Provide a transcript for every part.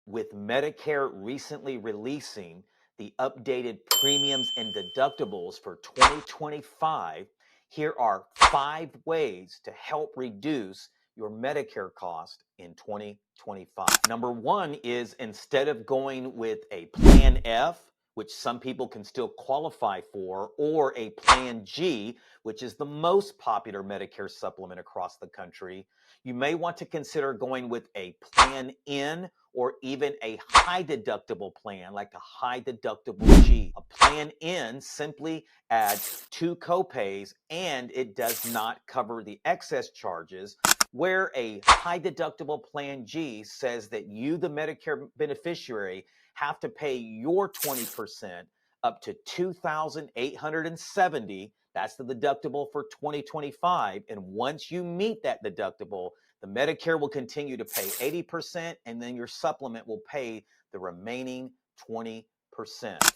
With Medicare recently releasing the updated premiums and deductibles for 2025, here are 5 ways to help reduce your Medicare cost in 2025. Number one is, instead of going with a Plan F, which some people can still qualify for, or a Plan G, which is the most popular Medicare supplement across the country, you may want to consider going with a Plan N or even a high deductible plan like a high deductible G. A Plan N simply adds 2 copays and it does not cover the excess charges, where a high deductible Plan G says that you, the Medicare beneficiary, have to pay your 20% up to $2,870. That's the deductible for 2025. And once you meet that deductible, the Medicare will continue to pay 80%, and then your supplement will pay the remaining 20%.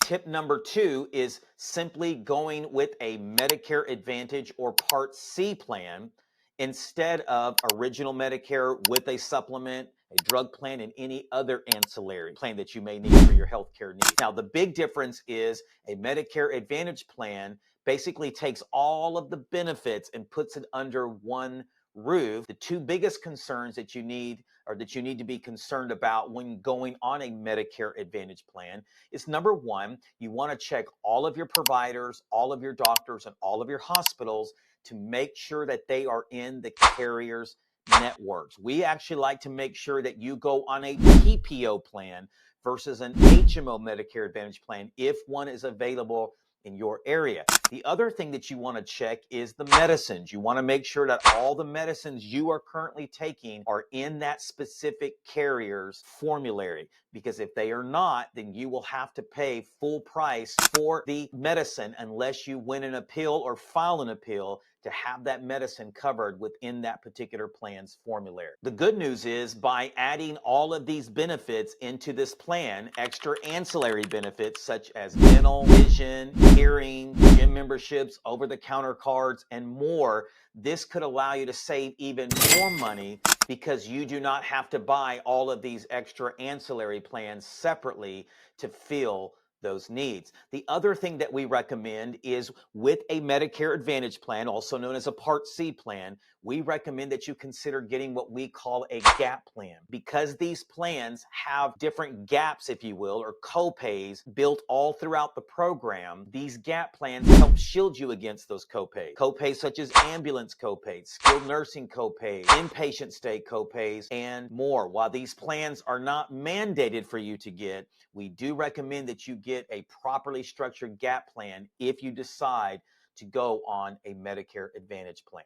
Tip number 2 is simply going with a Medicare Advantage or Part C plan instead of original Medicare with a supplement, a drug plan, and any other ancillary plan that you may need for your healthcare needs. Now, the big difference is a Medicare Advantage plan basically takes all of the benefits and puts it under one roof. The 2 biggest concerns that you need to be concerned about when going on a Medicare Advantage plan is, number one, you want to check all of your providers, all of your doctors, and all of your hospitals to make sure that they are in the carrier's networks. We actually like to make sure that you go on a PPO plan versus an HMO Medicare Advantage plan if one is available in your area. The other thing that you want to check is the medicines. You want to make sure that all the medicines you are currently taking are in that specific carrier's formulary, because if they are not, then you will have to pay full price for the medicine unless you win an appeal or file an appeal to have that medicine covered within that particular plan's formulary. The good news is, by adding all of these benefits into this plan, extra ancillary benefits such as dental, vision, hearing, gym memberships, over-the-counter cards, and more, this could allow you to save even more money because you do not have to buy all of these extra ancillary plans separately to fill those needs. The other thing that we recommend is, with a Medicare Advantage plan, also known as a Part C plan, we recommend that you consider getting what we call a GAP plan. Because these plans have different gaps, if you will, or copays built all throughout the program, these GAP plans help shield you against those copays. Copays such as ambulance copays, skilled nursing copays, inpatient stay copays, and more. While these plans are not mandated for you to get, we do recommend that you get a properly structured GAP plan if you decide to go on a Medicare Advantage plan.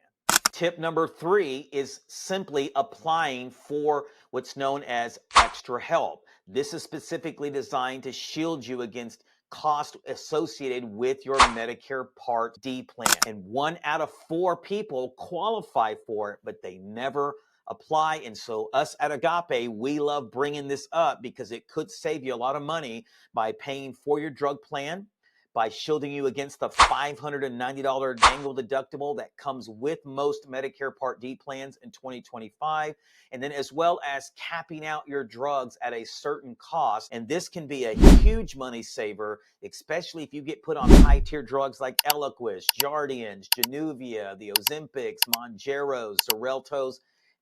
Tip number 3 is simply applying for what's known as extra help. This is specifically designed to shield you against costs associated with your Medicare Part D plan. And 1 out of 4 people qualify for it, but they never apply. And so us at Agape, we love bringing this up because it could save you a lot of money by paying for your drug plan, by shielding you against the $590 annual deductible that comes with most Medicare Part D plans in 2025, and then as well as capping out your drugs at a certain cost. And this can be a huge money saver, especially if you get put on high-tier drugs like Eliquis, Jardiance, Januvia, the Ozempics, Mounjaros, Xareltos,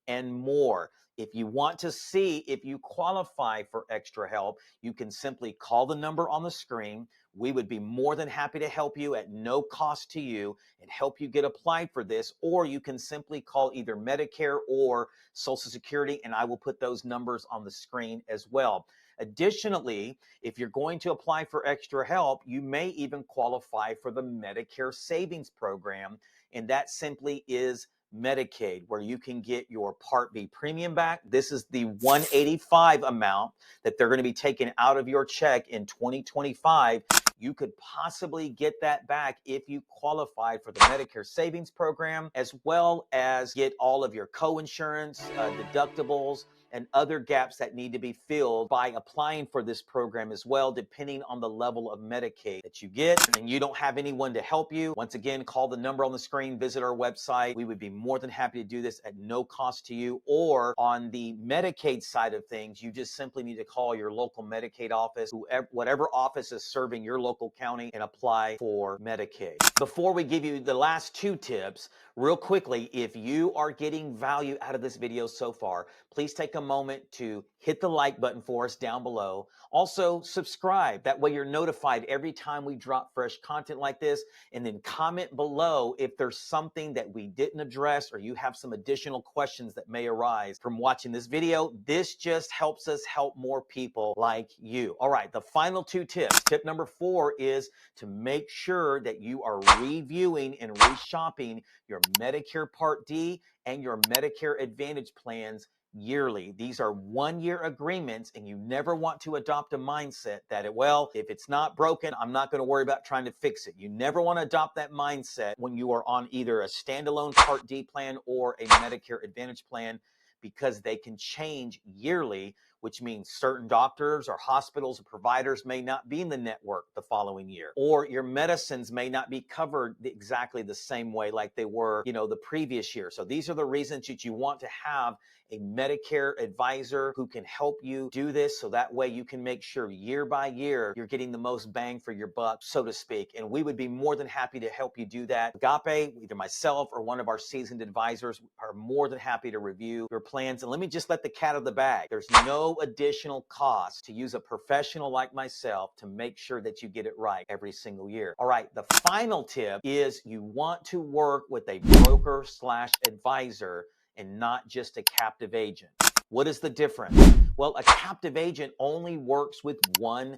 and more. If you want to see if you qualify for extra help, you can simply call the number on the screen. We would be more than happy to help you at no cost to you and help you get applied for this, or you can simply call either Medicare or Social Security, and I will put those numbers on the screen as well. Additionally, if you're going to apply for extra help, you may even qualify for the Medicare Savings Program, and that simply is Medicaid, where you can get your Part B premium back. This is the $185 amount that they're going to be taking out of your check in 2025. You could possibly get that back if you qualified for the Medicare Savings Program, as well as get all of your co-insurance, deductibles, and other gaps that need to be filled by applying for this program as well, depending on the level of Medicaid that you get. And you don't have anyone to help you, once again, call the number on the screen, visit our website. We would be more than happy to do this at no cost to you. Or on the Medicaid side of things, you just simply need to call your local Medicaid office, whatever office is serving your local county, and apply for Medicaid. Before we give you the last two tips, real quickly, if you are getting value out of this video so far, please take a moment to hit the like button for us down below. Also, subscribe. That way you're notified every time we drop fresh content like this. And then comment below if there's something that we didn't address or you have some additional questions that may arise from watching this video. This just helps us help more people like you. All right, the final two tips. Tip number 4 is to make sure that you are reviewing and reshopping your Medicare Part D and your Medicare Advantage plans yearly. These are 1-year agreements, and you never want to adopt a mindset that, well, if it's not broken, I'm not going to worry about trying to fix it. You never want to adopt that mindset when you are on either a standalone Part D plan or a Medicare Advantage plan, because they can change yearly, which means certain doctors or hospitals or providers may not be in the network the following year, or your medicines may not be covered exactly the same way like they were, the previous year. So these are the reasons that you want to have a Medicare advisor who can help you do this, so that way you can make sure year by year you're getting the most bang for your buck, so to speak. And we would be more than happy to help you do that. Agape, either myself or one of our seasoned advisors, are more than happy to review your plans. And let me just let the cat out of the bag. There's no additional cost to use a professional like myself to make sure that you get it right every single year. All right, the final tip is you want to work with a broker slash advisor and not just a captive agent. What is the difference? Well, a captive agent only works with one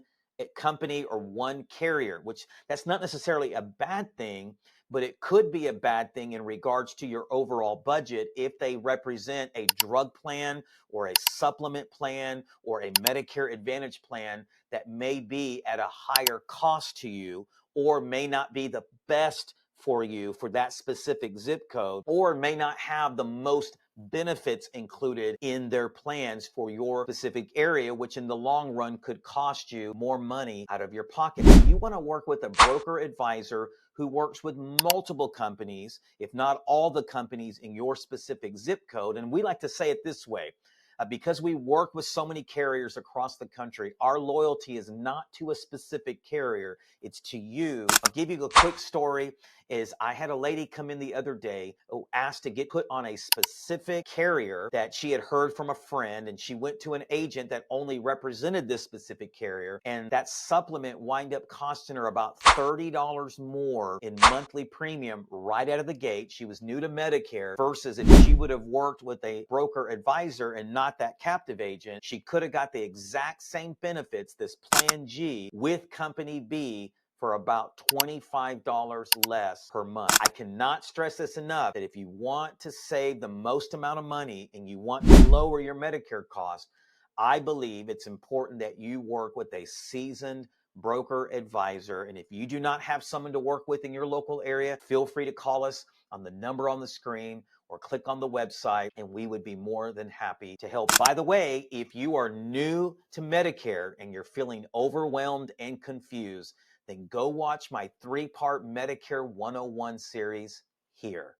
company or one carrier, which that's not necessarily a bad thing, but it could be a bad thing in regards to your overall budget if they represent a drug plan or a supplement plan or a Medicare Advantage plan that may be at a higher cost to you, or may not be the best for you for that specific zip code, or may not have the most benefits included in their plans for your specific area, which in the long run could cost you more money out of your pocket. You want to work with a broker advisor who works with multiple companies, if not all the companies in your specific zip code. And we like to say it this way. Because we work with so many carriers across the country, our loyalty is not to a specific carrier, it's to you. I'll give you a quick story. I had a lady come in the other day who asked to get put on a specific carrier that she had heard from a friend, and she went to an agent that only represented this specific carrier, and that supplement wind up costing her about $30 more in monthly premium right out of the gate. She was new to Medicare, versus if she would have worked with a broker advisor and not that captive agent, she could have got the exact same benefits, this Plan G, with Company B for about $25 less per month. I cannot stress this enough, that if you want to save the most amount of money and you want to lower your Medicare cost, I believe it's important that you work with a seasoned broker advisor. And if you do not have someone to work with in your local area, feel free to call us on the number on the screen or click on the website, and we would be more than happy to help. By the way, if you are new to Medicare and you're feeling overwhelmed and confused, then go watch my 3-part Medicare 101 series here.